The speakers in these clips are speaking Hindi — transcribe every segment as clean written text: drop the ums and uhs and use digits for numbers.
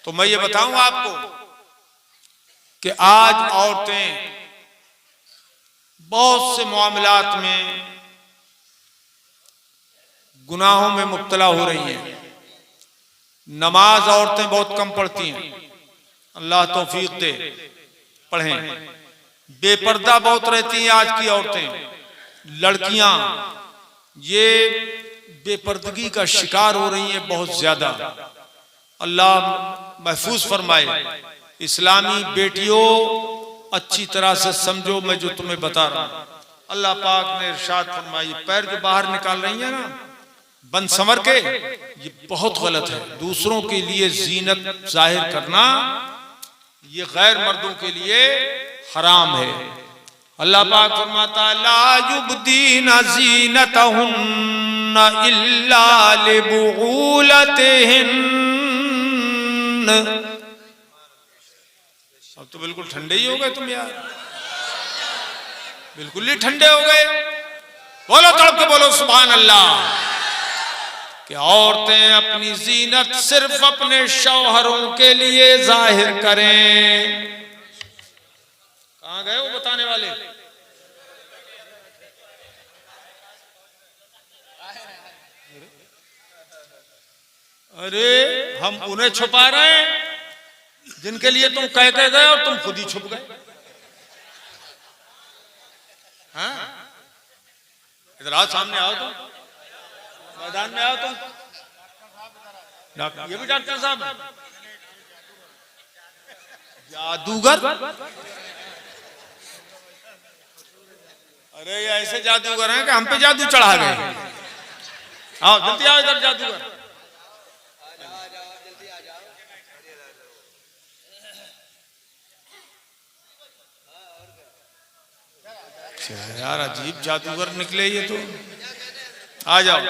तो मैं ये बताऊं आपको कि आज औरतें बहुत से मामलात में गुनाहों में मुब्तला हो रही हैं। नमाज औरतें बहुत कम पढ़ती हैं, अल्लाह तौफीक दे, पढ़ें। बेपर्दा बहुत रहती हैं आज की औरतें, लड़कियां ये बेपर्दगी का शिकार हो रही हैं बहुत ज्यादा। अल्लाह महफूज फरमाए। इस्लामी बेटियों अच्छी तरह से समझो मैं जो तुम्हें बता रहा हूं। अल्लाह पाक ने इरशाद फरमाई, पैर जो बाहर निकाल रही है ना बंद संवर के, ये बहुत गलत है। दूसरों के लिए जीनत जाहिर करना ये गैर मर्दों के लिए हराम है। अल्लाह पाक फरमाता ला युबदीना ज़ीनतहुन्ना इल्ला लिबुऊलतिहिन। अब तो बिल्कुल ठंडे ही हो गए तुम यार, बिल्कुल ही ठंडे हो गए। बोलो तड़प के बोलो सुभान अल्लाह। कि औरतें अपनी जीनत सिर्फ अपने शौहरों के लिए जाहिर करें। कहां गए वो बताने वाले? अरे हम उन्हें छुपा रहे हैं जिनके लिए तुम कह के गए और तुम खुद ही छुप गए। हाँ? इधर आओ, सामने आओ, तुम मैदान में आओ। तुम ये भी डॉक्टर साहब जादूगर? अरे ये ऐसे जादूगर हैं कि हम पे जादू चढ़ा गए। आओ जल्दी आओ इधर जादूगर। यार अजीब जादूगर निकले ये तो। आ जाओ।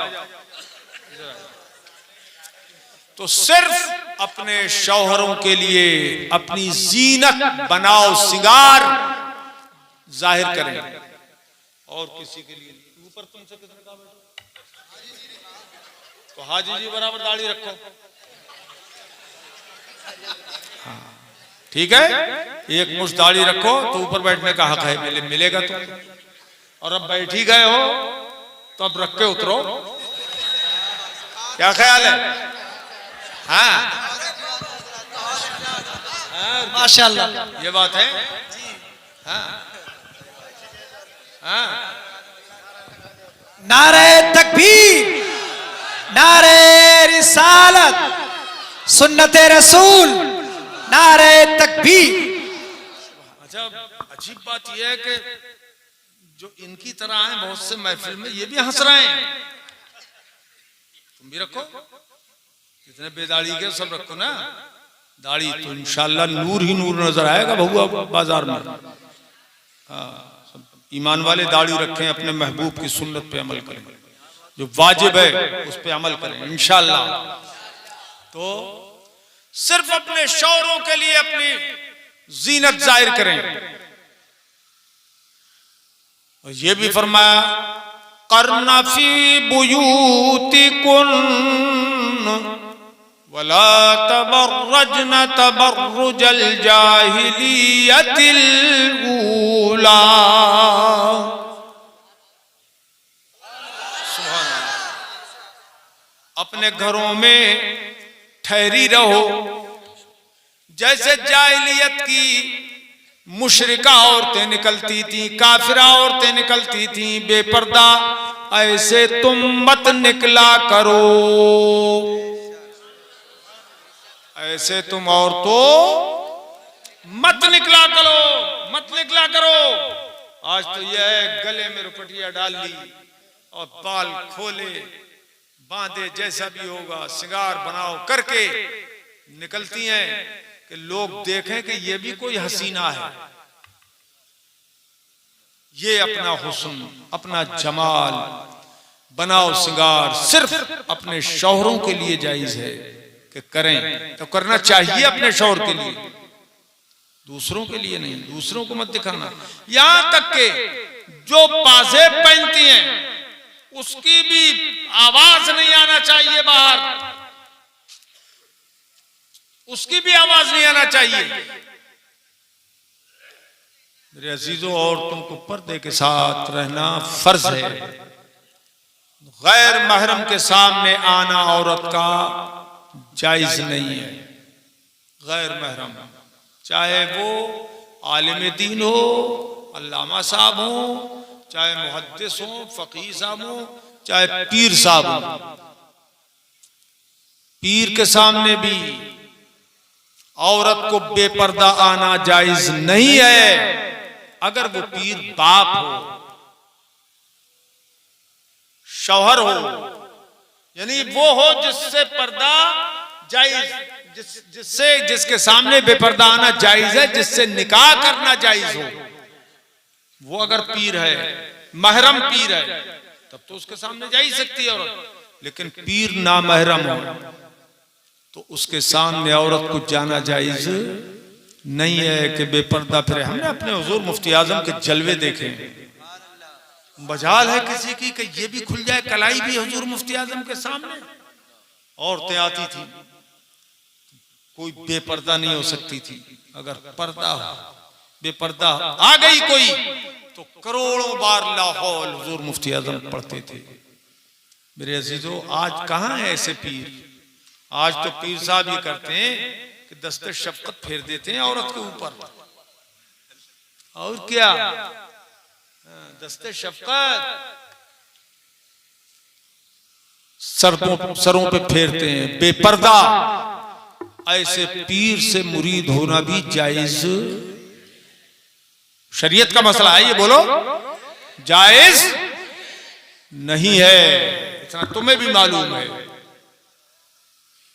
तो सिर्फ अपने शौहरों के लिए अपनी जीनत बनाओ, सिंगार जाहिर करें, और किसी के लिए ऊपर तुमसे कितने का बैठो तो हाजी जी बराबर दाढ़ी रखो। हाँ ठीक है, एक मुश्त दाढ़ी रखो तो ऊपर बैठने का हक है, मिलेगा तो। और अब बैठ ही गए हो तो अब रख के उतरो। क्या ख्याल है? हाँ माशाल्लाह, ये बात है। हाँ हाँ। नारे तकबीर, नारे रिसालत, सुन्नते रसूल, नारे तकबीर। अच्छा अजीब बात यह है कि जो इनकी तरह हैं बहुत से महफिल में ये भी हंस रहे हैं। तुम भी रखो, जितने बेदाढ़ी के सब रखो ना दाढ़ी, तो इंशाल्लाह नूर ही नूर नजर आएगा भगुआ बाजार में। हाँ, ईमान वाले दाढ़ी रखें, अपने महबूब की सुन्नत पे अमल करें, जो वाजिब है उस पे अमल करें इंशाल्लाह। तो सिर्फ अपने शौहरों के लिए अपनी जीनत जाहिर करें। और ये भी फरमाया करना फी बुयूतिकुन वला तबर्रजन तबर्रुजल जाहिलियतिल ऊला। अपने घरों में ठहरी रहो जैसे जाहिलियत की मुशरिका औरतें निकलती थी, काफिरा औरतें निकलती थी बेपर्दा, ऐसे तुम मत निकला करो। ऐसे तुम औरतों मत निकला करो, मत निकला करो। आज तो यह है गले में रुपटिया डाल ली और बाल खोले बांधे, जैसा भी होगा सिंगार बनाओ करके निकलती हैं कि लोग देखें कि ये भी कोई हसीना है। ये अपना हुस्न, अपना जमाल बनाओ, सिंगार सिर्फ अपने शौहरों के लिए जायज है कि करें तो करना चाहिए अपने शौहर के लिए, दूसरों के लिए नहीं। दूसरों को मत दिखाना। यहां तक के जो पाजेब पहनती हैं उसकी भी आवाज नहीं आना चाहिए बाहर। उसकी भी आवाज नहीं आना चाहिए। मेरे अजीजों, औरतों को पर्दे के साथ रहना फर्ज है। गैर महरम के सामने आना औरत का जायज नहीं है। गैर महरम, चाहे वो आलिम दीन हो, अल्लामा साहब हो, चाहे मुहद्दिस हो, फकीह साहब हो, चाहे पीर साहब हो, पीर के सामने भी औरत को बेपर्दा आना जायज नहीं है। अगर वो पीर बाप हो, शौहर हो, यानी वो हो जिससे पर्दा जायज, जिसके सामने बेपर्दा आना जायज है, जिससे निकाह करना जायज हो, वो अगर पीर है, महरम पीर है, तब तो उसके सामने जा ही सकती है औरत। लेकिन पीर ना महरम हो तो उसके सामने औरत को जाना जायज नहीं है कि बेपर्दा फिरे। हमने अपने हुजूर मुफ्ती आजम के जलवे देखे, मजाल है किसी की कि ये भी खुल जाए कलाई भी हुजूर मुफ्ती आजम के सामने। औरतें आती थी, कोई बेपर्दा नहीं हो सकती थी। अगर पर्दा हो, बेपर्दा आ गई कोई, तो करोड़ों बार लाहौल हुजूर मुफ्ती आजम पढ़ते थे। मेरे अजीजों, आज कहां है ऐसे पीर? आज तो पीर साहब ये करते हैं कि दस्ते शफकत फेर देते हैं औरत के ऊपर। और क्या, दस्ते शफकत सरों पे फेरते हैं, बेपर्दा। ऐसे पीर से मुरीद होना भी जायज, शरीयत का मसला है ये, बोलो, जायज नहीं है। इतना तुम्हें भी मालूम है।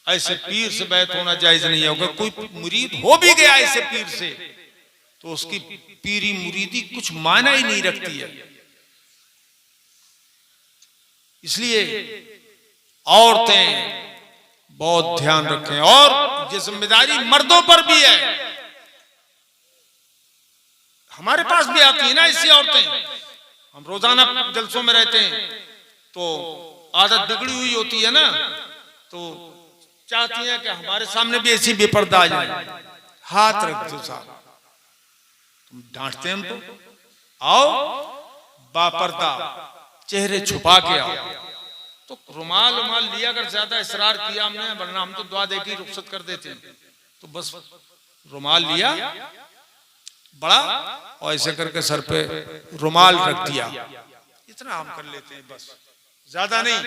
ऐसे पीर से बैत होना जायज नहीं है। अगर कोई मुरीद हो भी गया ऐसे पीर से, तो उसकी पीरी मुरीदी कुछ मायना ही नहीं रखती है। इसलिए औरतें बहुत ध्यान रखें, और ये जिम्मेदारी मर्दों पर भी है। हमारे पास भी आती है ना ऐसी औरतें, हम रोजाना जलसों में रहते हैं, तो आदत बिगड़ी हुई होती है ना, तो चाहती हैं कि हमारे सामने भी ऐसी बेपर्दा आ जाए। हाथ रख दो साहब, तुम डांटते हैं हमको, आओ बापर्दा चेहरे छुपा के आओ। तो रुमाल लिया, अगर ज्यादा इसरार किया हमने, वरना हम तो दुआ देके रुखसत कर देते हैं। तो बस रुमाल लिया बड़ा, और ऐसे करके सर पे रुमाल रख दिया, इतना हम कर लेते हैं, बस ज्यादा नहीं।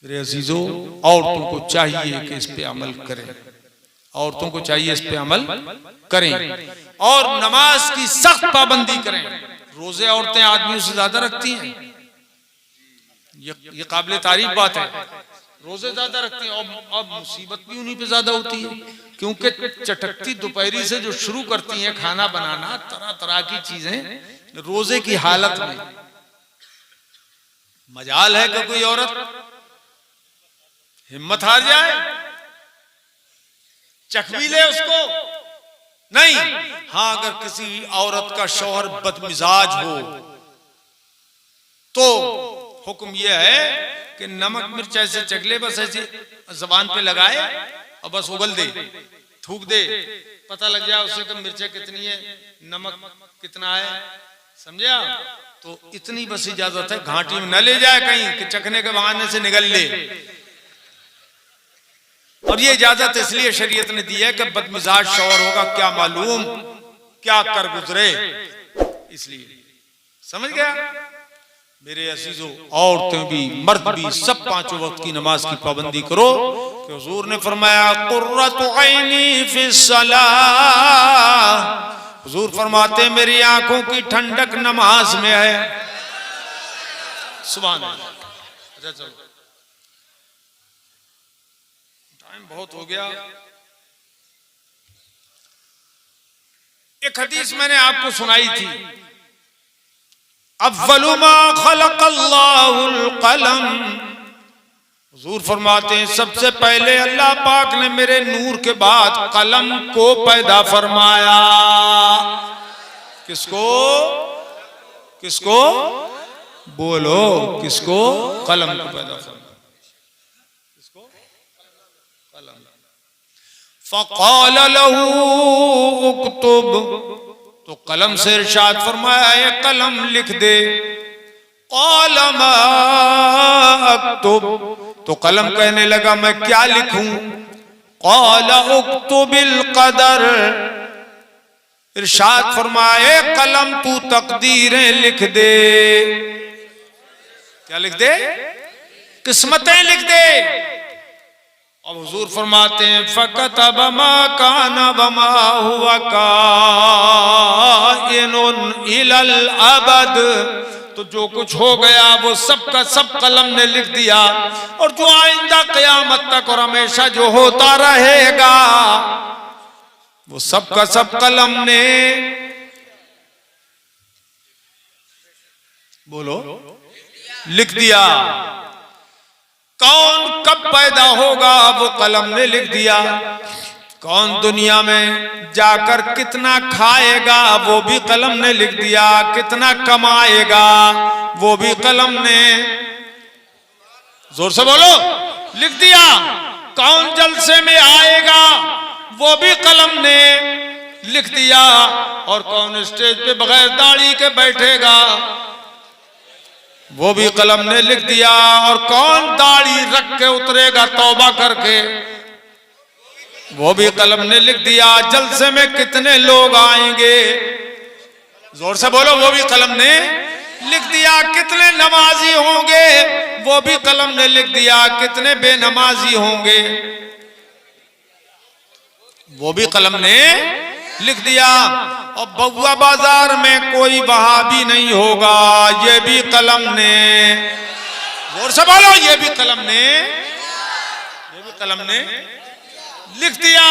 मेरे अजीजों, औरतों को चाहिए कि इस पे अमल करें, औरतों को चाहिए इस पे अमल करें, और नमाज की सख्त पाबंदी करें। रोजे औरतें आदमियों से ज्यादा रखती हैं, ये काबिल तारीफ बात है। रोजे ज्यादा रखती हैं, और अब मुसीबत भी उन्हीं पे ज्यादा होती है, क्योंकि चटकती दोपहरी से जो शुरू करती हैं खाना बनाना, तरह तरह की चीजें रोजे की हालत में। मजाल है कि कोई औरत हिम्मत हार जाए, चख भी ले उसको नहीं। हाँ, अगर किसी औरत का शौहर बदमिजाज हो तो हुक्म यह है कि नमक मिर्च ऐसे चख ले, बस ऐसे जबान पे लगाए और बस उगल दे, थूक दे, पता लग जाए उसे कि मिर्चें कितनी है, नमक कितना है, समझा? तो इतनी बस इजाजत है, घाटी में न ले जाए कहीं कि चखने के बहाने से निगल ले। और ये इजाजत इसलिए शरीयत ने दी है कि बदमिजाज शौहर होगा, क्या मालूम क्या कर गुजरे, इसलिए। समझ गया? मेरे अजीजों, औरतें भी मर्द भी सब पांचों वक्त की नमाज की पाबंदी करो, कि हुजूर ने फरमाया कुर्रतु ऐनी फिस्सलाह। हुजूर फरमाते मेरी आंखों की ठंडक नमाज में है। सुभान अल्लाह। अच्छा चलो, टाइम बहुत हो गया। एक हदीस मैंने आपको सुनाई थी, अव्वलु मा खलक़ल्लाहुल क़लम। हुजूर फरमाते हैं सबसे पहले अल्लाह पाक ने मेरे नूर के बाद कलम को पैदा फरमाया। किसको? किसको? बोलो, किसको? कलम को पैदा फरमाया। किसको? कलम। फ़क़ाल लहू उक्तुब, तो कलम से इरशाद फरमाया ये कलम लिख दे। क़ाल मा अक्तुब, तो कलम कहने लगा मैं क्या लिखूं। क़ाल उक्तुबिल क़दर, इरशाद फरमाए कलम तू तकदीरें लिख दे। क्या लिख दे? किस्मतें लिख दे। अब हुजूर फरमाते हैं फ़कतब मा काना वमा हुवा काइनुन इलल अबद, तो जो कुछ हो गया वो सब का सब कलम ने लिख दिया, और जो आइंदा क़यामत तक और हमेशा जो होता रहेगा वो सब का सब कलम ने, बोलो, लिख दिया। कौन कब पैदा होगा वो कलम ने लिख दिया। कौन दुनिया में जाकर कितना खाएगा वो भी कलम ने लिख दिया। कितना कमाएगा वो भी कलम ने, जोर से बोलो, लिख दिया। कौन जलसे में आएगा वो भी कलम ने लिख दिया। और कौन स्टेज पे बगैर दाढ़ी के बैठेगा वो भी कलम ने लिख दिया। और कौन दाढ़ी रख के उतरेगा तौबा करके वो भी कलम ने लिख दिया। जलसे में कितने लोग आएंगे, जोर से बोलो, वो भी कलम ने लिख दिया। कितने नमाजी होंगे वो भी कलम ने लिख दिया। कितने बेनमाजी होंगे वो भी कलम ने लिख दिया। और बउआ बाजार में कोई वहाबी नहीं होगा ये भी कलम ने, जोर से बोलो, ये भी कलम ने, ये भी कलम ने लिख दिया।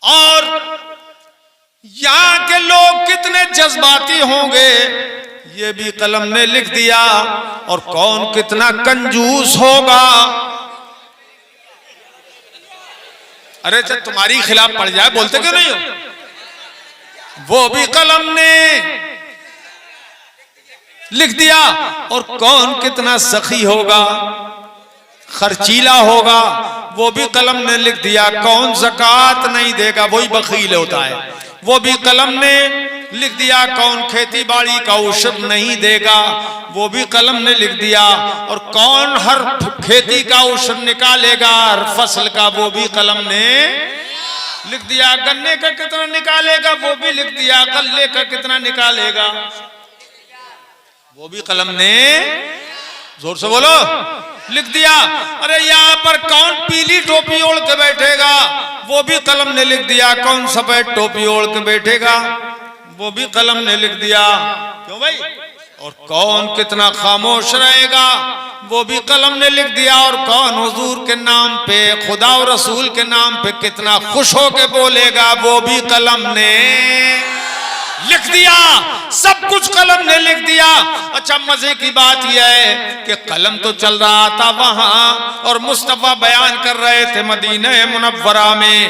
और यहां के लोग कितने जज्बाती होंगे ये भी कलम ने लिख दिया। और कौन कितना कंजूस होगा, अरे जब तुम्हारी खिलाफ पड़ जाए बोलते क्यों नहीं हो, वो भी कलम ने लिख दिया। और कौन कितना सखी होगा, खर्चीला होगा वो भी कलम ने लिख दिया। कौन ज़कात नहीं देगा वही बखील होता है वो भी कलम ने लिख दिया। कौन खेती बाड़ी का औषध नहीं देगा वो भी कलम ने लिख दिया। और कौन हर खेती का औषध निकालेगा हर फसल का वो भी कलम ने लिख दिया। गन्ने का कितना निकालेगा वो भी लिख दिया। गल्ले का कितना निकालेगा वो भी कलम ने, जोर से बोलो, लिख दिया। अरे यहाँ पर कौन पीली टोपी ओढ़ के बैठेगा वो भी कलम ने लिख दिया। कौन सफेद टोपी ओढ़ के बैठेगा वो भी कलम ने लिख दिया। क्यों भाई? और कौन कितना खामोश रहेगा वो भी कलम ने लिख दिया। और कौन हुजूर के नाम पे, खुदा और रसूल के नाम पे कितना खुश होके बोलेगा वो भी कलम ने लिख दिया। सब कुछ कलम ने लिख दिया। अच्छा, मजे की बात यह है कि कलम तो चल रहा था वहां और मुस्तफा बयान कर रहे थे मदीने मुनव्वरा में।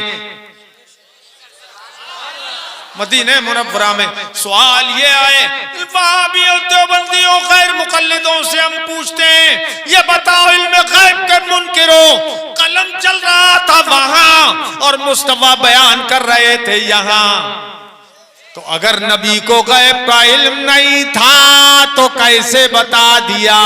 मदीने मुनव्वरा में सवाल ये आए, वहाबियों देवबंदियों गैर मुकल्लिदों से हम पूछते हैं, ये बताओ इल्म गैब के मुनकिरो, कलम चल रहा था वहां और मुस्तफा बयान कर रहे थे यहां, तो अगर नबी को गैब का इल्म नहीं था तो कैसे बता दिया?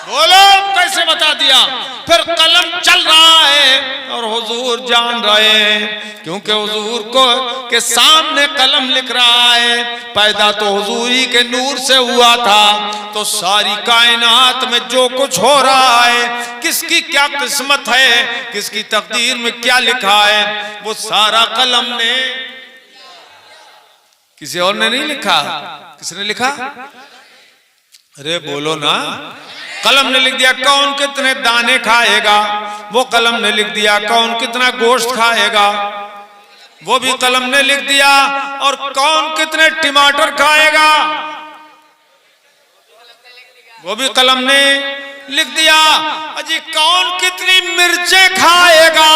बोलो, कैसे बता दिया? फिर कलम चल रहा है और हुजूर जान रहे हैं, क्योंकि हुजूर को के सामने कलम लिख रहा है। पैदा तो हुजूरी के नूर से हुआ था, तो सारी कायनात में जो कुछ हो रहा है, किसकी क्या किस्मत है, किसकी तकदीर में क्या लिखा है, वो सारा कलम ने, किसी और ने नहीं लिखा। किसने लिखा? अरे बोलो ना। कलम ने लिख दिया। कौन कितने दाने खाएगा वो कलम ने लिख दिया। कौन कितना गोश्त खाएगा वो भी कलम ने लिख दिया। और कौन कितने टमाटर खाएगा वो भी कलम ने लिख दिया। अजी कौन कितनी मिर्चें खाएगा